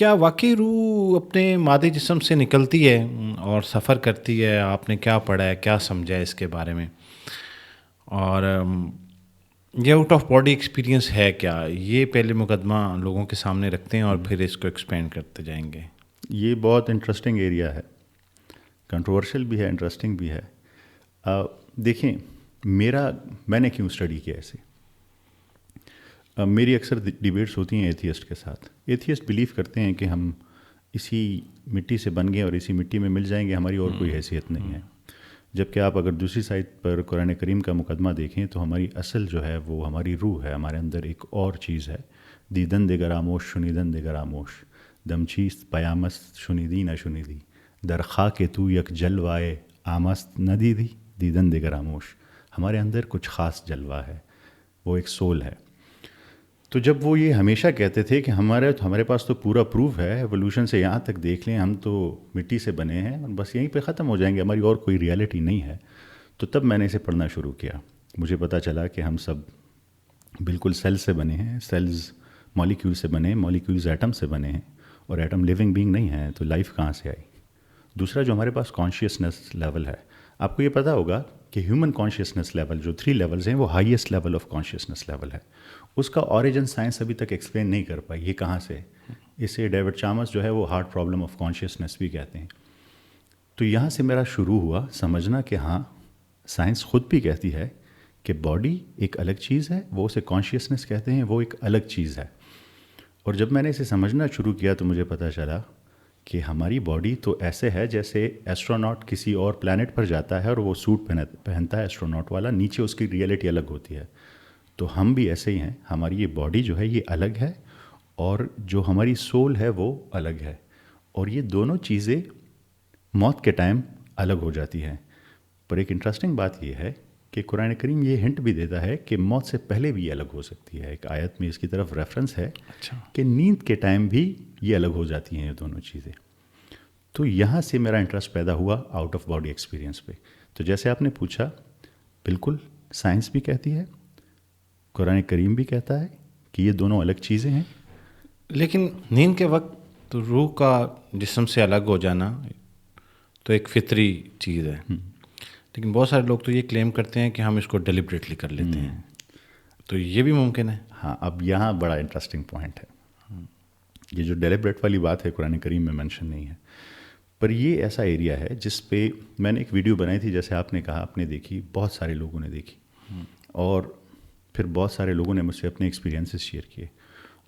کیا واقعی روح اپنے مادی جسم سے نکلتی ہے اور سفر کرتی ہے؟ آپ نے کیا پڑھا ہے، کیا سمجھا ہے اس کے بارے میں؟ اور یہ آؤٹ آف باڈی ایکسپیرینس ہے کیا؟ یہ پہلے مقدمہ لوگوں کے سامنے رکھتے ہیں اور پھر اس کو ایکسپینڈ کرتے جائیں گے. یہ بہت انٹرسٹنگ ایریا ہے، کنٹروورشل بھی ہے، انٹرسٹنگ بھی ہے. دیکھیں، میں نے کیوں اسٹڈی کیا ایسے. میری اکثر ڈیبیٹس ہوتی ہیں ایتھیسٹ کے ساتھ. ایتھیسٹ بلیو کرتے ہیں کہ ہم اسی مٹی سے بن گئے اور اسی مٹی میں مل جائیں گے، ہماری اور کوئی حیثیت نہیں ہے. جبکہ آپ اگر دوسری سائڈ پر قرآن کریم کا مقدمہ دیکھیں تو ہماری اصل جو ہے وہ ہماری روح ہے، ہمارے اندر ایک اور چیز ہے. دیدن دگر آموش شنیدن دگر آموش، دمچیست پیامست شنیدی نہ شنیدی، در خاک تو یک جلوائے آمست نہ دیدی دیدن دگر آموش. ہمارے اندر کچھ خاص جلوہ ہے، وہ ایک سول ہے. تو جب وہ یہ ہمیشہ کہتے تھے کہ ہمارے پاس تو پورا پروف ہے ایولیوشن سے، یہاں تک دیکھ لیں ہم تو مٹی سے بنے ہیں اور بس یہیں پہ ختم ہو جائیں گے، ہماری اور کوئی ریالٹی نہیں ہے. تو تب میں نے اسے پڑھنا شروع کیا. مجھے پتہ چلا کہ ہم سب بالکل سیل سے بنے ہیں، سیلز مالیکیول سے بنے ہیں، مالیکیولز ایٹم سے بنے ہیں، اور ایٹم لیونگ بینگ نہیں ہے تو لائف کہاں سے آئی. دوسرا جو ہمارے پاس کانشیسنس لیول ہے، آپ کو یہ پتہ ہوگا کہ ہیومن کانشیسنس لیول جو 3 لیولز ہیں وہ highest level of consciousness level ہے. اس کا اوریجن سائنس ابھی تک ایکسپلین نہیں کر پائی یہ کہاں سے. اسے ڈیوڈ چامرس جو ہے وہ ہارڈ پرابلم آف کانشیسنس بھی کہتے ہیں. تو یہاں سے میرا شروع ہوا سمجھنا کہ ہاں، سائنس خود بھی کہتی ہے کہ باڈی ایک الگ چیز ہے، وہ اسے کانشیسنس کہتے ہیں، وہ ایک الگ چیز ہے. اور جب میں نے اسے سمجھنا شروع کیا تو مجھے پتہ چلا کہ ہماری باڈی تو ایسے ہے جیسے ایسٹروناٹ کسی اور پلانٹ پر جاتا ہے اور وہ سوٹ پہنتا ہے ایسٹروناٹ والا، نیچے اس کی ریئلٹی الگ ہوتی ہے. تو ہم بھی ایسے ہی ہیں، ہماری یہ باڈی جو ہے یہ الگ ہے اور جو ہماری سول ہے وہ الگ ہے. اور یہ دونوں چیزیں موت کے ٹائم الگ ہو جاتی ہیں. پر ایک انٹرسٹنگ بات یہ ہے کہ قرآن کریم یہ ہنٹ بھی دیتا ہے کہ موت سے پہلے بھی یہ الگ ہو سکتی ہے. ایک آیت میں اس کی طرف ریفرنس ہے کہ نیند کے ٹائم بھی یہ الگ ہو جاتی ہیں یہ دونوں چیزیں. تو یہاں سے میرا انٹرسٹ پیدا ہوا آؤٹ آف باڈی ایکسپیرینس پہ. تو جیسے آپ نے پوچھا، بالکل سائنس بھی کہتی ہے، قرآن کریم بھی کہتا ہے کہ یہ دونوں الگ چیزیں ہیں. لیکن نیند کے وقت تو روح کا جسم سے الگ ہو جانا تو ایک فطری چیز ہے. لیکن بہت سارے لوگ تو یہ کلیم کرتے ہیں کہ ہم اس کو ڈیلیبریٹلی کر لیتے ہیں. تو یہ بھی ممکن ہے. ہاں، اب یہاں بڑا انٹرسٹنگ پوائنٹ ہے. یہ جو ڈیلیبریٹ والی بات ہے قرآن کریم میں مینشن نہیں ہے، پر یہ ایسا ایریا ہے جس پہ میں نے ایک ویڈیو بنائی تھی، جیسے آپ نے کہا آپ نے دیکھی، بہت سارے لوگوں نے دیکھی، اور پھر بہت سارے لوگوں نے مجھ سے اپنے ایکسپیرینسز شیئر کیے.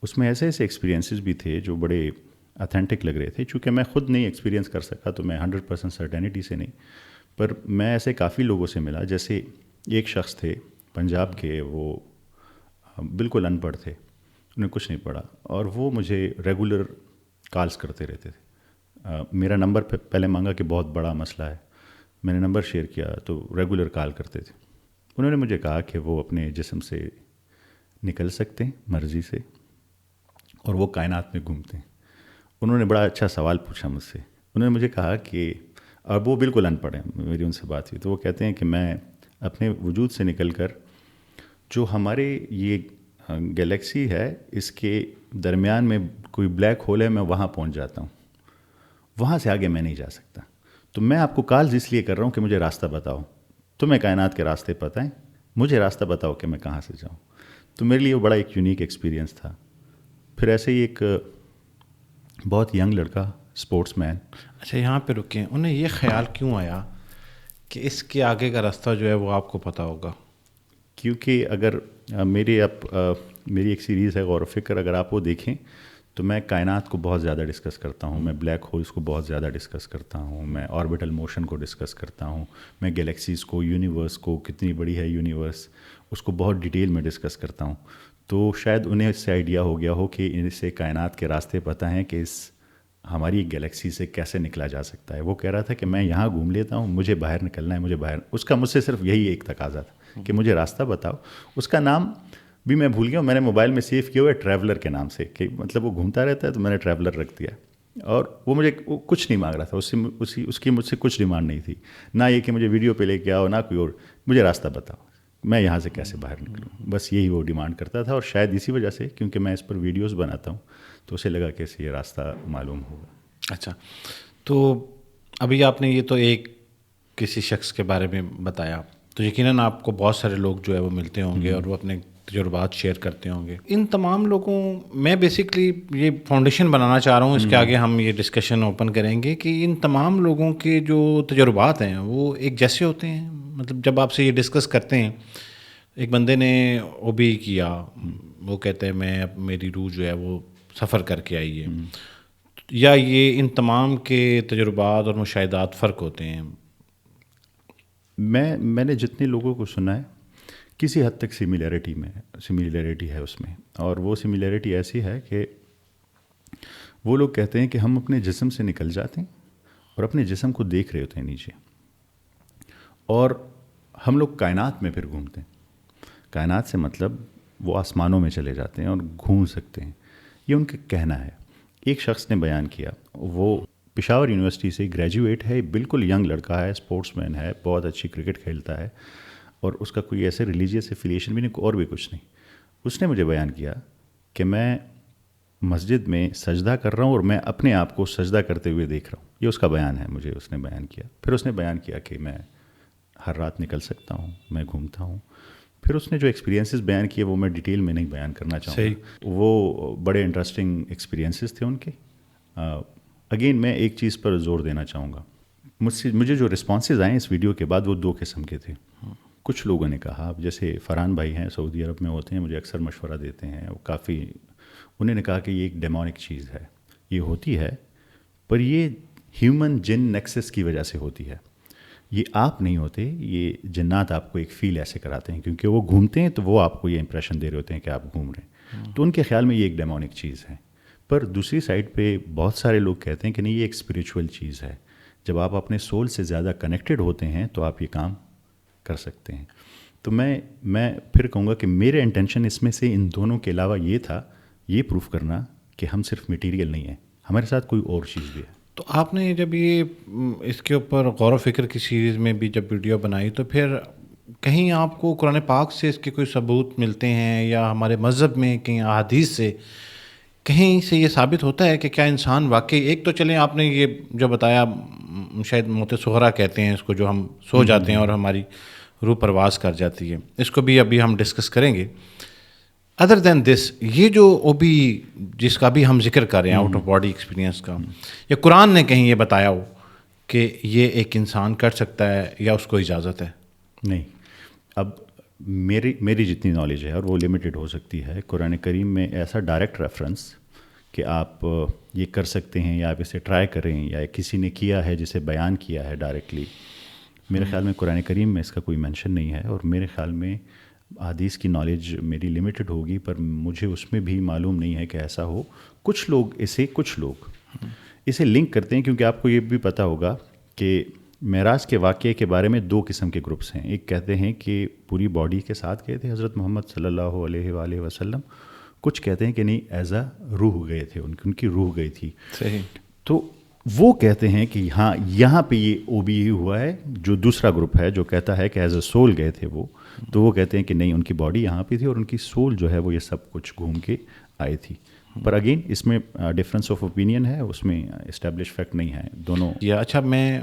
اس میں ایسے ایسے ایکسپیرینسز بھی تھے جو بڑے اتھینٹک لگ رہے تھے. چونکہ میں خود نہیں ایکسپیرینس کر سکا تو میں 100% سرٹینٹی سے نہیں، پر میں ایسے کافی لوگوں سے ملا. جیسے ایک شخص تھے پنجاب کے، وہ بالکل ان پڑھ تھے، انہیں کچھ نہیں پڑھا، اور وہ مجھے ریگولر کالز کرتے رہتے تھے. میرا نمبر پہلے مانگا کہ بہت بڑا مسئلہ ہے، میں نے نمبر شیئر کیا تو ریگولر کال کرتے تھے. انہوں نے مجھے کہا کہ وہ اپنے جسم سے نکل سکتے ہیں مرضی سے اور وہ کائنات میں گھومتے ہیں. انہوں نے بڑا اچھا سوال پوچھا مجھ سے. انہوں نے مجھے کہا کہ، اور وہ بالکل ان پڑھ ہیں، میری ان سے بات ہوئی تو وہ کہتے ہیں کہ میں اپنے وجود سے نکل کر جو ہمارے یہ گلیکسی ہے اس کے درمیان میں کوئی بلیک ہول ہے، میں وہاں پہنچ جاتا ہوں، وہاں سے آگے میں نہیں جا سکتا. تو میں آپ کو کالز اس لیے کر رہا ہوں کہ مجھے راستہ بتاؤ، تمہیں کائنات کے راستے پتہ ہیں، مجھے راستہ بتاؤ کہ میں کہاں سے جاؤں. تو میرے لیے وہ بڑا ایک یونیک ایکسپیرینس تھا. پھر ایسے ہی ایک بہت ینگ لڑکا، اسپورٹس مین. اچھا، یہاں پہ رکیں. انہیں یہ خیال کیوں آیا کہ اس کے آگے کا راستہ جو ہے وہ آپ کو پتہ ہوگا؟ کیونکہ اگر میری ایک سیریز ہے غور و فکر، اگر آپ وہ دیکھیں تو میں کائنات کو بہت زیادہ ڈسکس کرتا ہوں، میں بلیک ہولز کو بہت زیادہ ڈسکس کرتا ہوں، میں آربیٹل موشن کو ڈسکس کرتا ہوں، میں گلیکسیز کو، یونیورس کو، کتنی بڑی ہے یونیورس، اس کو بہت ڈیٹیل میں ڈسکس کرتا ہوں. تو شاید انہیں اس سے آئیڈیا ہو گیا ہو کہ ان سے کائنات کے راستے پتہ ہیں کہ اس ہماری گلیکسی سے کیسے نکلا جا سکتا ہے. وہ کہہ رہا تھا کہ میں یہاں گھوم لیتا ہوں، مجھے باہر نکلنا ہے، مجھے باہر. اس کا مجھ سے صرف یہی ایک تقاضا تھا کہ مجھے راستہ بتاؤ. اس کا نام بھی میں بھول گیا ہوں، میں نے موبائل میں سیو کیا ہوا ہے ٹریولر کے نام سے، کہ مطلب وہ گھومتا رہتا ہے تو میں نے ٹریولر رکھ دیا. اور وہ مجھے کچھ نہیں مانگ رہا تھا، اس کی مجھ سے کچھ ڈیمانڈ نہیں تھی، نہ یہ کہ مجھے ویڈیو پہ لے کے آؤ، نہ کوئی اور، مجھے راستہ بتاؤ. میں یہاں سے کیسے باہر نکلوں، بس یہی وہ ڈیمانڈ کرتا تھا. اور شاید اسی وجہ سے کیونکہ میں اس پر ویڈیوز بناتا ہوں تو اسے لگا کہ اسے یہ راستہ معلوم ہوگا. اچھا، تو ابھی آپ نے یہ تو ایک کسی شخص کے بارے میں بتایا، تو یقیناً آپ کو بہت سارے لوگ جو ہے وہ ملتے ہوں گے اور وہ اپنے تجربات شیئر کرتے ہوں گے. ان تمام لوگوں، میں بیسکلی یہ فاؤنڈیشن بنانا چاہ رہا ہوں، اس کے آگے ہم یہ ڈسکشن اوپن کریں گے کہ ان تمام لوگوں کے جو تجربات ہیں وہ ایک جیسے ہوتے ہیں. مطلب جب آپ سے یہ ڈسکس کرتے ہیں، ایک بندے نے او بی کیا، وہ کہتے ہیں میری روح جو ہے وہ سفر کر کے آئی ہے، یا یہ ان تمام کے تجربات اور مشاہدات فرق ہوتے ہیں؟ میں نے جتنے لوگوں کو سنا ہے کسی حد تک سملیرٹی ہے اس میں. اور وہ سملیرٹی ایسی ہے کہ وہ لوگ کہتے ہیں کہ ہم اپنے جسم سے نکل جاتے ہیں اور اپنے جسم کو دیکھ رہے ہوتے ہیں نیچے، اور ہم لوگ کائنات میں پھر گھومتے ہیں. کائنات سے مطلب وہ آسمانوں میں چلے جاتے ہیں اور گھوم سکتے ہیں. یہ ان کا کہنا ہے. ایک شخص نے بیان کیا، وہ پشاور یونیورسٹی سے گریجویٹ ہے، بالکل ینگ لڑکا ہے، اسپورٹس مین ہے، بہت اچھی کرکٹ کھیلتا ہے، اور اس کا کوئی ایسے ریلیجیس ایفیلیشن بھی نہیں اور بھی کچھ نہیں. اس نے مجھے بیان کیا کہ میں مسجد میں سجدہ کر رہا ہوں اور میں اپنے آپ کو سجدہ کرتے ہوئے دیکھ رہا ہوں. یہ اس کا بیان ہے، مجھے اس نے بیان کیا. پھر اس نے بیان کیا کہ میں ہر رات نکل سکتا ہوں، میں گھومتا ہوں. پھر اس نے جو ایکسپیرینسز بیان کیے وہ میں ڈیٹیل میں نہیں بیان کرنا چاہوں گا. وہ بڑے انٹرسٹنگ ایکسپیرینسز تھے ان کے. اگین میں ایک چیز پر زور دینا چاہوں گا، مجھے جو رسپانسز آئے اس ویڈیو کے بعد وہ دو قسم کے تھے. کچھ لوگوں نے کہا، جیسے فرحان بھائی ہیں، سعودی عرب میں ہوتے ہیں، مجھے اکثر مشورہ دیتے ہیں، وہ کافی، انہوں نے کہا کہ یہ ایک ڈیمونک چیز ہے، یہ ہوتی ہے پر یہ ہیومن جن نیکسس کی وجہ سے ہوتی ہے. یہ آپ نہیں ہوتے، یہ جنات آپ کو ایک فیل ایسے کراتے ہیں کیونکہ وہ گھومتے ہیں تو وہ آپ کو یہ امپریشن دے رہے ہوتے ہیں کہ آپ گھوم رہے ہیں. تو ان کے خیال میں یہ ایک ڈیمونک چیز ہے. پر دوسری سائڈ پہ بہت سارے لوگ کہتے ہیں کہ نہیں، یہ ایک اسپریچول چیز ہے. جب آپ اپنے سول سے زیادہ کنیکٹڈ ہوتے ہیں تو آپ یہ کام کر سکتے ہیں. تو میں پھر کہوں گا کہ میرے انٹینشن اس میں سے ان دونوں کے علاوہ یہ تھا، یہ پروف کرنا کہ ہم صرف مٹیریل نہیں ہیں، ہمارے ساتھ کوئی اور چیز بھی ہے. تو آپ نے جب یہ اس کے اوپر غور و فکر کی سیریز میں بھی جب ویڈیو بنائی، تو پھر کہیں آپ کو قرآن پاک سے اس کے کوئی ثبوت ملتے ہیں یا ہمارے مذہب میں کہیں احادیث سے کہیں سے یہ ثابت ہوتا ہے کہ کیا انسان واقعی، ایک تو چلیں آپ نے یہ جو بتایا شاید موت صغرا کہتے ہیں اس کو، جو ہم سو جاتے ہیں اور ہماری روح پرواز کر جاتی ہے، اس کو بھی ابھی ہم ڈسکس کریں گے. ادر دین دس، یہ جو او بی جس کا بھی ہم ذکر کر رہے ہیں، آؤٹ آف باڈی ایکسپیرینس کا، یا قرآن نے کہیں یہ بتایا ہو کہ یہ ایک انسان کر سکتا ہے یا اس کو اجازت ہے؟ نہیں. اب میری جتنی نالج ہے، اور وہ لمیٹڈ ہو سکتی ہے، قرآن کریم میں ایسا ڈائریکٹ ریفرنس کہ آپ یہ کر سکتے ہیں یا آپ اسے ٹرائی کریں یا کسی نے کیا ہے جسے بیان کیا ہے ڈائریکٹلی، میرے خیال میں قرآن کریم میں اس کا کوئی مینشن نہیں ہے. اور میرے خیال میں حدیث کی نالج میری لمیٹڈ ہوگی، پر مجھے اس میں بھی معلوم نہیں ہے کہ ایسا ہو. کچھ لوگ اسے لنک کرتے ہیں، کیونکہ آپ کو یہ بھی پتہ ہوگا کہ معراج کے واقعے کے بارے میں دو قسم کے گروپس ہیں. ایک کہتے ہیں کہ پوری باڈی کے ساتھ گئے تھے حضرت محمد صلی اللہ علیہ وآلہ وسلم، کچھ کہتے ہیں کہ نہیں، ایز اے روح گئے تھے، ان کی روح گئی تھی. صحیح. تو وہ کہتے ہیں کہ ہاں یہاں پہ یہ او بی ہوا ہے. جو دوسرا گروپ ہے جو کہتا ہے کہ ایز اے سول گئے تھے وہ، تو وہ کہتے ہیں کہ نہیں، ان کی باڈی یہاں پہ تھی اور ان کی سول جو ہے وہ یہ سب کچھ گھوم کے آئی تھی. پر اگین اس میں ڈفرینس آف اوپینین ہے، اس میں اسٹیبلش فیکٹ نہیں ہے دونوں. اچھا، میں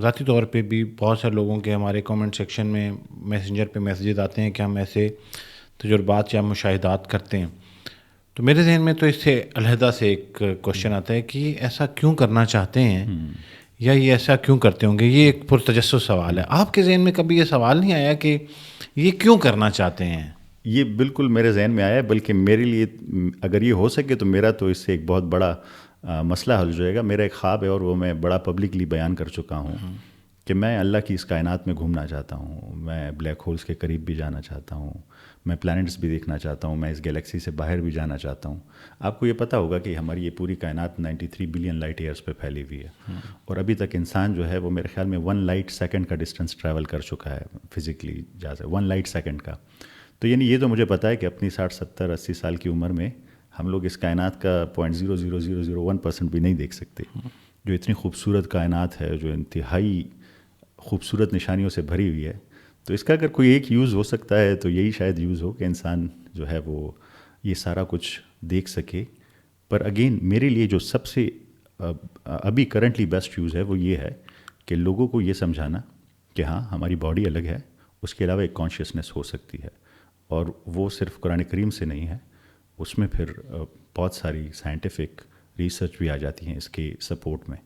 ذاتی طور پہ بھی بہت سارے لوگوں کے ہمارے کامنٹ سیکشن میں میسنجر پہ میسیجز آتے ہیں کہ ہم ایسے تجربات یا مشاہدات کرتے ہیں. تو میرے ذہن میں تو اس سے علیحدہ سے ایک کوشچن آتا ہے کہ ایسا کیوں کرنا چاہتے ہیں یا یہ ایسا کیوں کرتے ہوں گے. یہ ایک پرتجسس سوال ہے. آپ کے ذہن میں کبھی یہ سوال نہیں آیا کہ یہ کیوں کرنا چاہتے ہیں؟ یہ بالکل میرے ذہن میں آیا ہے، بلکہ میرے لیے اگر یہ ہو سکے تو میرا تو اس سے ایک بہت بڑا مسئلہ حل ہو جائے گا. میرا ایک خواب ہے اور وہ میں بڑا پبلکلی بیان کر چکا ہوں کہ میں اللہ کی اس کائنات میں گھومنا چاہتا ہوں. میں بلیک ہولز کے قریب بھی جانا چاہتا ہوں، میں پلانٹس بھی دیکھنا چاہتا ہوں، میں اس گیلیکسی سے باہر بھی جانا چاہتا ہوں. آپ کو یہ پتہ ہوگا کہ ہماری یہ پوری کائنات 93 بلین لائٹ ایئرس پہ پھیلی ہوئی ہے، اور ابھی تک انسان جو ہے وہ میرے خیال میں 1 لائٹ سیکنڈ کا ڈسٹینس ٹریول کر چکا ہے فزیکلی، جا سے 1 لائٹ سیکنڈ کا. تو یعنی یہ تو مجھے پتہ ہے کہ اپنی 60 70 80 سال کی عمر میں ہم لوگ اس کائنات کا 0.00001% بھی نہیں دیکھ سکتے. جو اتنی خوبصورت کائنات ہے، جو انتہائی خوبصورت نشانیوں سے بھری ہوئی ہے، تو اس کا اگر کوئی ایک یوز ہو سکتا ہے تو یہی شاید یوز ہو کہ انسان جو ہے وہ یہ سارا کچھ دیکھ سکے. پر اگین میرے لیے جو سب سے ابھی کرنٹلی بیسٹ یوز ہے وہ یہ ہے کہ لوگوں کو یہ سمجھانا کہ ہاں ہماری باڈی الگ ہے, اس کے علاوہ ایک کانشیسنیس ہو سکتی ہے, اور وہ صرف قرآن کریم سے نہیں ہے, اس میں پھر بہت ساری سائنٹیفک ریسرچ بھی آ جاتی ہیں اس کے سپورٹ میں.